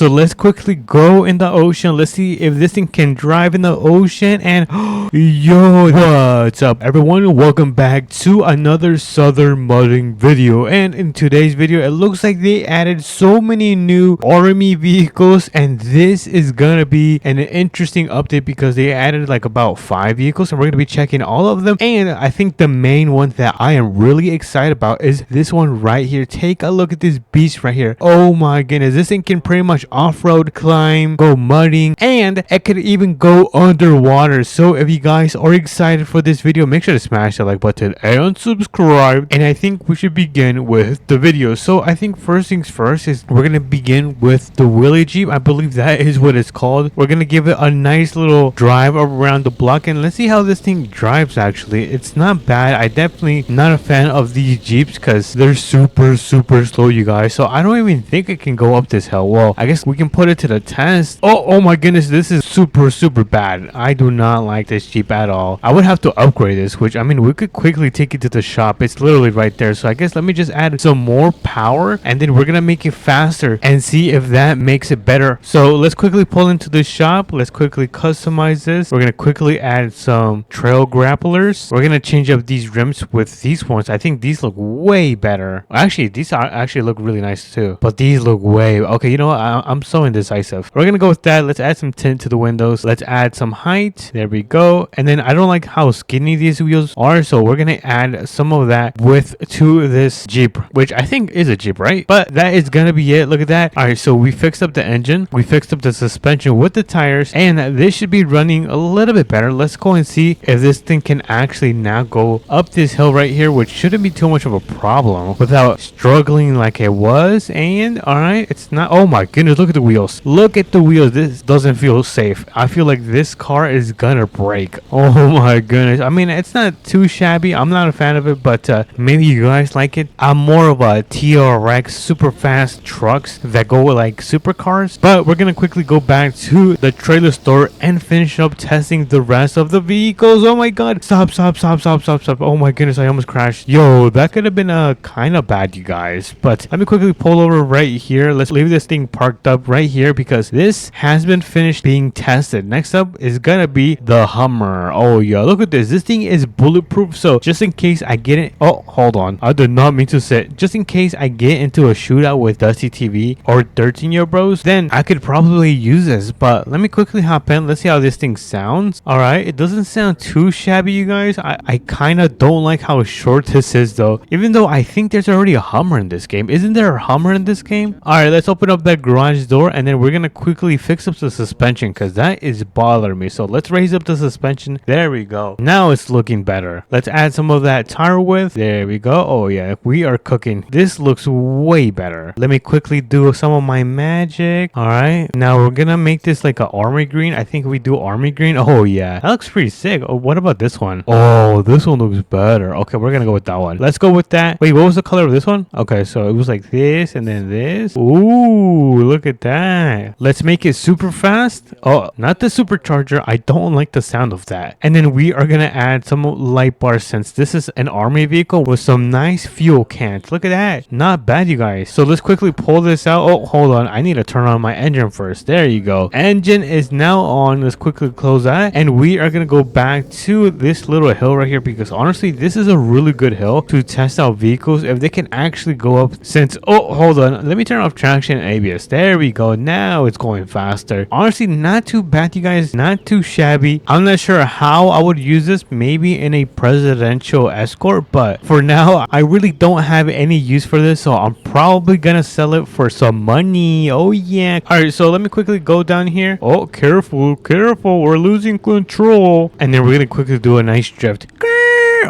So let's quickly go in the ocean. Let's see if this thing can drive in the ocean. And yo, what's up everyone? Welcome back to another southern mudding video. And in today's video, it looks like they added so many new army vehicles, and this is gonna be an interesting update because they added like about 5 vehicles, and we're gonna be checking all of them. And I think the main one that I am really excited about is this one right here. Take a look at this beast right here. Oh my goodness, this thing can pretty much off-road, climb, go mudding, and it could even go underwater. So if you guys are excited for this video, make sure to smash the like button and subscribe. And I think we should begin with the video. So I think first things first is we're gonna begin with the Willys Jeep. I believe that is what it's called. We're gonna give it a nice little drive around the block, and let's see how this thing drives. Actually, it's not bad. I definitely not a fan of these Jeeps because they're super slow, you guys. So I don't even think it can go up this hill. Well, I guess we can put it to the test. Oh my goodness, this is super bad. I do not like this Jeep at all. I would have to upgrade this, which I mean we could quickly take it to the shop. It's literally right there. So I guess let me just add some more power, and then we're gonna make it faster and see if that makes it better. So let's quickly pull into the shop. Let's quickly customize this. We're gonna quickly add some trail grapplers. We're gonna change up these rims with these ones. I think these look way better. Actually, these actually look really nice too, but these look way okay. You know what, I'm so indecisive. We're gonna go with that. Let's add some tint to the windows. Let's add some height. There we go. And then I don't like how skinny these wheels are, so we're gonna add some of that with to this Jeep, which I think is a Jeep, right? But that is gonna be it. Look at that. All right, so we fixed up the engine, we fixed up the suspension with the tires, and this should be running a little bit better. Let's go and see if this thing can actually now go up this hill right here, which shouldn't be too much of a problem without struggling like it was. And all right, it's not. Oh my goodness, look at the wheels. Look at the wheels. This doesn't feel safe. I feel like this car is gonna break. Oh my goodness. I mean, it's not too shabby. I'm not a fan of it, but maybe you guys like it. I'm more of a TRX super fast trucks that go with like supercars. But we're gonna quickly go back to the trailer store and finish up testing the rest of the vehicles. Oh my god. Stop. Oh my goodness, I almost crashed. Yo, that could have been kind of bad, you guys. But let me quickly pull over right here. Let's leave this thing parked up right here because this has been finished being tested. Next up is gonna be the Hummer. Oh yeah, look at this. This thing is bulletproof, so just in case I get it. Oh, hold on, I did not mean to sit. Just in case I get into a shootout with Dusty TV or 13-year bros, then I could probably use this. But let me quickly hop in. Let's see how this thing sounds. All right, it doesn't sound too shabby, you guys. I kind of don't like how short this is though, even though I think there's already a Hummer in this game. Isn't there a Hummer in this game? All right, let's open up that garage door, and then we're gonna quickly fix up the suspension because that is bothering me. So let's raise up the suspension. There we go. Now it's looking better. Let's add some of that tire width. There we go. Oh yeah, we are cooking. This looks way better. Let me quickly do some of my magic. All right, now we're gonna make this like an army green. I think we do army green. Oh yeah, that looks pretty sick. Oh, what about this one? Oh, this one looks better. Okay, we're gonna go with that one. Let's go with that. Wait, what was the color of this one? Okay, so it was like this and then this. Ooh, look at that. Let's make it super fast. Oh, not the supercharger. I don't like the sound of that. And then we are gonna add some light bars since this is an army vehicle with some nice fuel cans. Look at that. Not bad, you guys. So let's quickly pull this out. Oh, hold on. I need to turn on my engine first. There you go. Engine is now on. Let's quickly close that. And we are gonna go back to this little hill right here because honestly, this is a really good hill to test out vehicles if they can actually go up. Since, oh, hold on. Let me turn off traction and ABS. There we go. Now it's going faster. Honestly, not too bad, you guys. Not too shabby. I'm not sure how I would use this. Maybe in a presidential escort, but for now, I really don't have any use for this, so I'm probably gonna sell it for some money. Oh yeah. All right, so let me quickly go down here. Oh, careful, we're losing control. And then we're gonna quickly do a nice drift.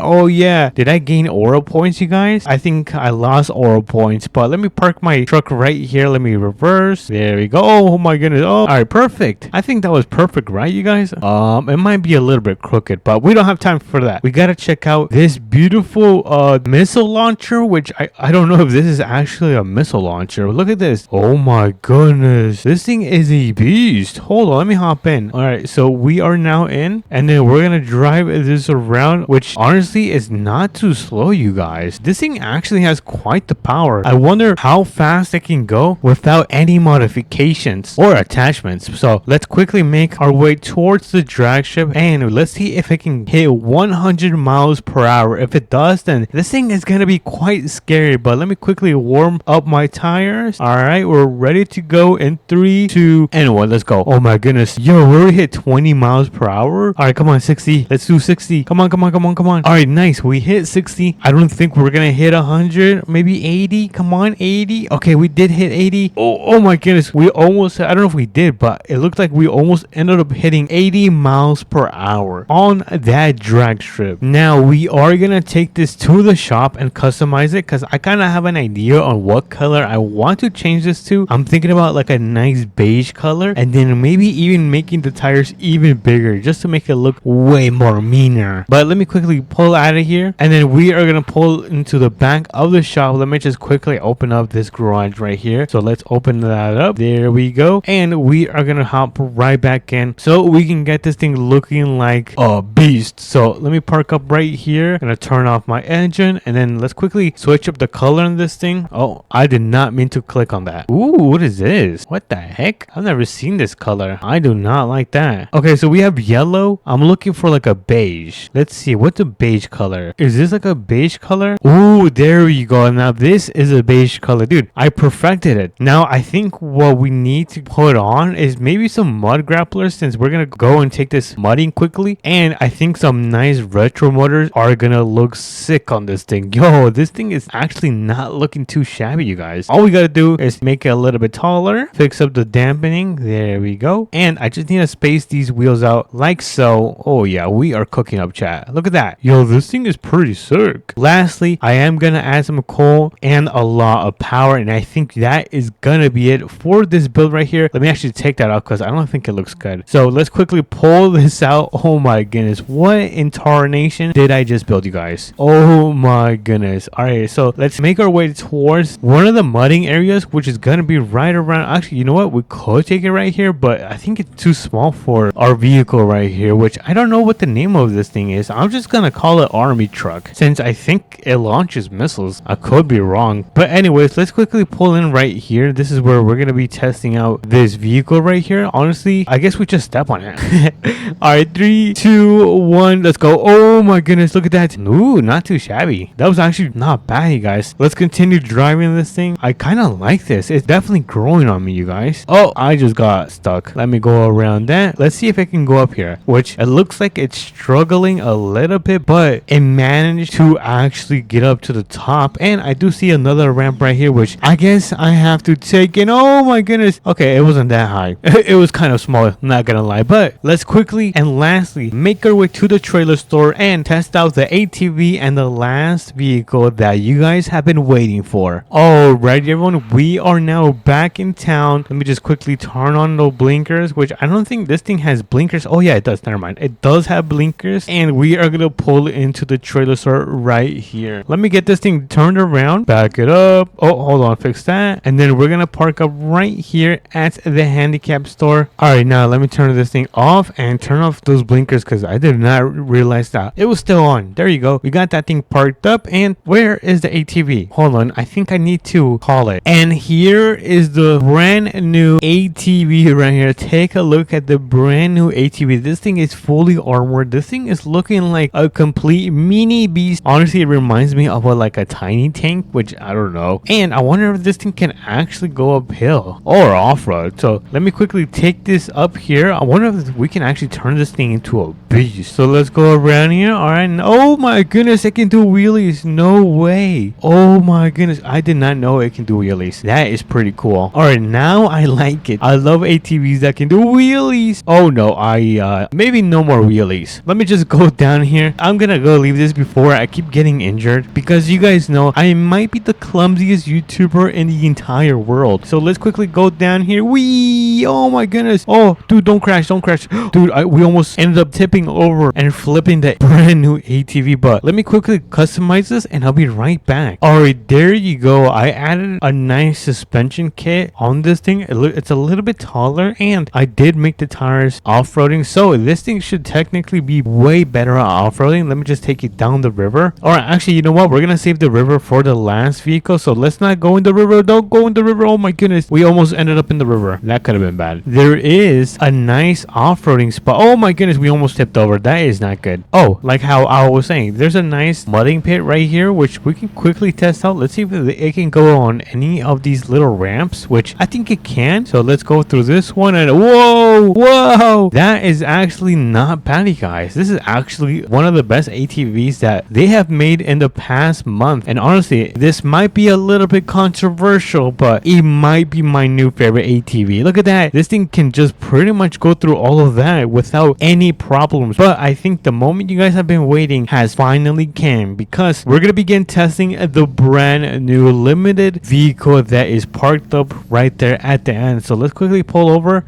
Oh yeah, did I gain aura points, you guys? I think I lost aura points, but let me park my truck right here. Let me reverse. There we go. Oh my goodness. Oh, all right, perfect. I think that was perfect, right, you guys? It might be a little bit crooked, but we don't have time for that. We gotta check out this beautiful missile launcher, which I don't know if this is actually a missile launcher. Look at this. Oh my goodness, this thing is a beast. Hold on, let me hop in. All right, so we are now in, and then we're gonna drive this around, which honestly honestly is not too slow, you guys. This thing actually has quite the power. I wonder how fast it can go without any modifications or attachments. So let's quickly make our way towards the drag strip and let's see if it can hit 100 miles per hour. If it does, then this thing is gonna be quite scary. But let me quickly warm up my tires. All right, we're ready to go in 3, 2, and 1. Let's go. Oh my goodness, yo, we already hit 20 miles per hour. All right, come on, 60. Let's do 60. Come on, come on, come on, come on. All right, nice. We hit 60. I don't think we're gonna hit 100. Maybe 80. Come on, 80. Okay, we did hit 80. Oh my goodness, we almost. I don't know if we did, but it looked like we almost ended up hitting 80 miles per hour on that drag strip. Now we are gonna take this to the shop and customize it because I kind of have an idea on what color I want to change this to. I'm thinking about like a nice beige color and then maybe even making the tires even bigger just to make it look way more meaner. But let me quickly pull out of here and then we are gonna pull into the back of the shop. Let me just quickly open up this garage right here. So let's open that up. There we go. And we are gonna hop right back in so we can get this thing looking like a beast. So let me park up right here. Gonna turn off my engine and then let's quickly switch up the color on this thing. Oh, I did not mean to click on that. Ooh, what is this? What the heck? I've never seen this color. I do not like that. Okay, so we have yellow. I'm looking for like a beige. Let's see. What's a beige color? Is this like a beige color? Ooh, there you go. Now this is a beige color. Dude, I perfected it. Now I think what we need to put on is maybe some mud grapplers since we're gonna go and take this mudding quickly. And I think some nice retro motors are gonna look sick on this thing. Yo, this thing is actually not looking too shabby, you guys. All we gotta do is make it a little bit taller, fix up the dampening. There we go. And I just need to space these wheels out like so. Oh yeah, we are cooking up, chat. Look at that. Yo, this thing is pretty sick. Lastly, I am gonna add some coal and a lot of power, and I think that is gonna be it for this build right here. Let me actually take that out because I don't think it looks good. So let's quickly pull this out. Oh my goodness, what in tarnation did I just build, you guys? Oh my goodness. All right, so let's make our way towards one of the mudding areas, which is gonna be right around. Actually, you know what, we could take it right here, but I think it's too small for our vehicle right here, which I don't know what the name of this thing is. I'm just gonna call it army truck since I think it launches missiles. I could be wrong, but anyways, let's quickly pull in right here. This is where we're gonna be testing out this vehicle right here. Honestly, I guess we just step on it. All right, 3, 2, 1, let's go. Oh my goodness, look at that. Ooh, not too shabby. That was actually not bad, you guys. Let's continue driving this thing. I kind of like this. It's definitely growing on me, you guys. Oh, I just got stuck. Let me go around that. Let's see if it can go up here, which it looks like it's struggling a little bit, but it managed to actually get up to the top. And I do see another ramp right here, which I guess I have to take in. Oh my goodness. Okay, it wasn't that high. It was kind of small, not gonna lie. But let's quickly and lastly make our way to the trailer store and test out the ATV and the last vehicle that you guys have been waiting for. Alright, everyone, we are now back in town. Let me just quickly turn on the blinkers, which I don't think this thing has blinkers. Oh yeah, it does. Never mind. It does have blinkers, and we are gonna pull into the trailer store right here. Let me get this thing turned around, back it up. Oh, hold on, fix that, and then we're gonna park up right here at the handicap store. All right, now let me turn this thing off and turn off those blinkers because I did not realize that it was still on. There you go. We got that thing parked up. And where is the ATV? Hold on, I think I need to call it. And here is the brand new ATV right here. Take a look at the brand new ATV. This thing is fully armored. This thing is looking like a complete mini beast. Honestly, it reminds me of like a tiny tank, which I don't know. And I wonder if this thing can actually go uphill or off-road. So let me quickly take this up here. I wonder if we can actually turn this thing into a beast. So let's go around here. All right. Oh my goodness, it can do wheelies. No way. Oh my goodness, I did not know it can do wheelies. That is pretty cool. All right, now I like it. I love ATVs that can do wheelies. Oh no, maybe no more wheelies. Let me just go down here. I'm gonna go leave this before I keep getting injured because you guys know I might be the clumsiest YouTuber in the entire world. So let's quickly go down here. Whee! Oh my goodness. Oh, dude, don't crash. Don't crash. Dude, we almost ended up tipping over and flipping that brand new ATV. But let me quickly customize this and I'll be right back. All right, there you go. I added a nice suspension kit on this thing. It's a little bit taller and I did make the tires off-roading. So this thing should technically be way better at off-roading let me just take it down the river. All right, actually, you know what? We're gonna save the river for the last vehicle, so let's not go in the river. Don't go in the river. Oh my goodness, we almost ended up in the river. That could have been bad. There is a nice off-roading spot. Oh my goodness, we almost tipped over. That is not good. Oh, like how I was saying, there's a nice mudding pit right here, which we can quickly test out. Let's see if it can go on any of these little ramps, which I think it can. So let's go through this one, and whoa, that is actually not bad, you guys. This is actually one of the best ATVs that they have made in the past month. And honestly, this might be a little bit controversial, but it might be my new favorite ATV. Look at that. This thing can just pretty much go through all of that without any problems. But I think the moment you guys have been waiting has finally came, because we're gonna begin testing the brand new limited vehicle that is parked up right there at the end. So let's quickly pull over.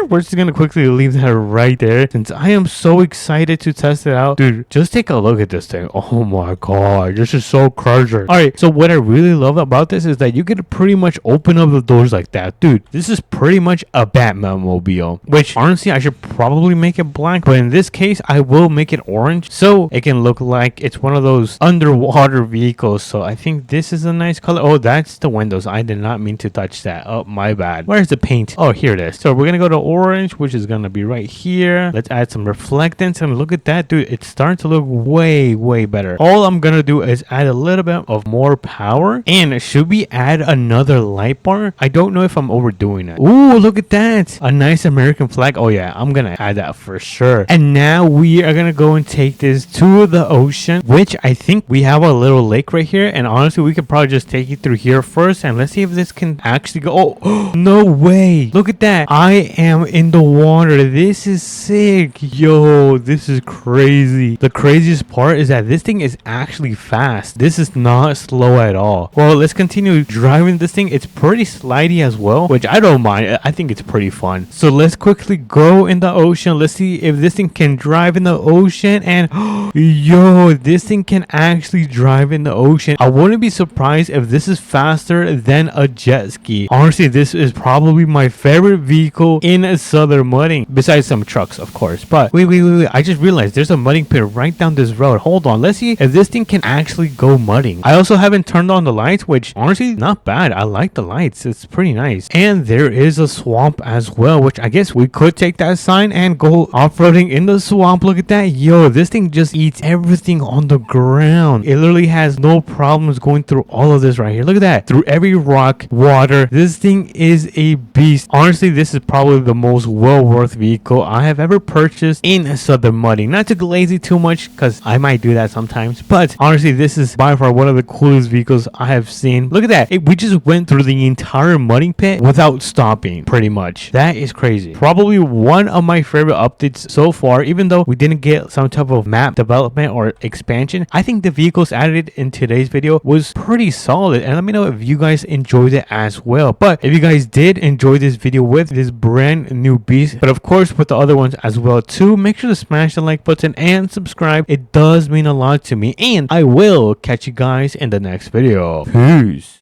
We're just gonna quickly leave that right there, since I am so excited to test it out. Dude, just take a look at this thing. Oh my god, this is so crazy. All right, so what I really love about this is that you can pretty much open up the doors like that. Dude, this is pretty much a Batman mobile, which honestly I should probably make it black, but in this case I will make it orange so it can look like it's one of those underwater vehicles. So I think this is a nice color. Oh, that's the windows. I did not mean to touch that. Oh, my bad. Where's the paint? Oh, here it is. So we're gonna go to orange, which is gonna be right here. Let's add some reflectance, and look at that, dude. It's starting to look way better. All I'm gonna do is add a little bit of more power. And should we add another light bar? I don't know if I'm overdoing it. Ooh, look at that, a nice American flag. Oh yeah, I'm gonna add that for sure. And now we are gonna go and take this to the ocean, which I think we have a little lake right here. And honestly, we could probably just take it through here first, and let's see if this can actually go. Oh no way, look at that. I am in the water. This is sick. Yo, this is crazy. The craziest part is that this thing is actually fast. This is not slow at all. Well, let's continue driving this thing. It's pretty slidey as well, which I don't mind. I think it's pretty fun. So let's quickly go in the ocean. Let's see if this thing can drive in the ocean. And yo, this thing can actually drive in the ocean. I wouldn't be surprised if this is faster than a jet ski. Honestly, this is probably my favorite vehicle in southern mudding, besides some trucks, of course. But wait, I just realized there's a mudding pit right down this road. Hold on, let's see if this thing can actually go mudding. I also haven't turned on the lights, which honestly not bad. I like the lights, it's pretty nice. And there is a swamp as well, which I guess we could take that sign and go off-roading in the swamp. Look at that. Yo, this thing just eats everything on the ground. It literally has no problems going through all of this right here. Look at that, through every rock, water. This thing is a beast. Honestly, this is probably the most well worth vehicle I have ever purchased in southern mudding. Not to go lazy too much, because I might do that sometimes, but honestly, this is by far one of the coolest vehicles I have seen. Look at that. We just went through the entire mudding pit without stopping, pretty much. That is crazy. Probably one of my favorite updates so far, even though we didn't get some type of map development or expansion. I think the vehicles added in today's video was pretty solid, and let me know if you guys enjoyed it as well. But if you guys did enjoy this video with this brand new beast, but of course with the other ones as well too, make sure to smash the like button and subscribe. It does mean a lot to me, and I will catch you guys in the next video. Peace.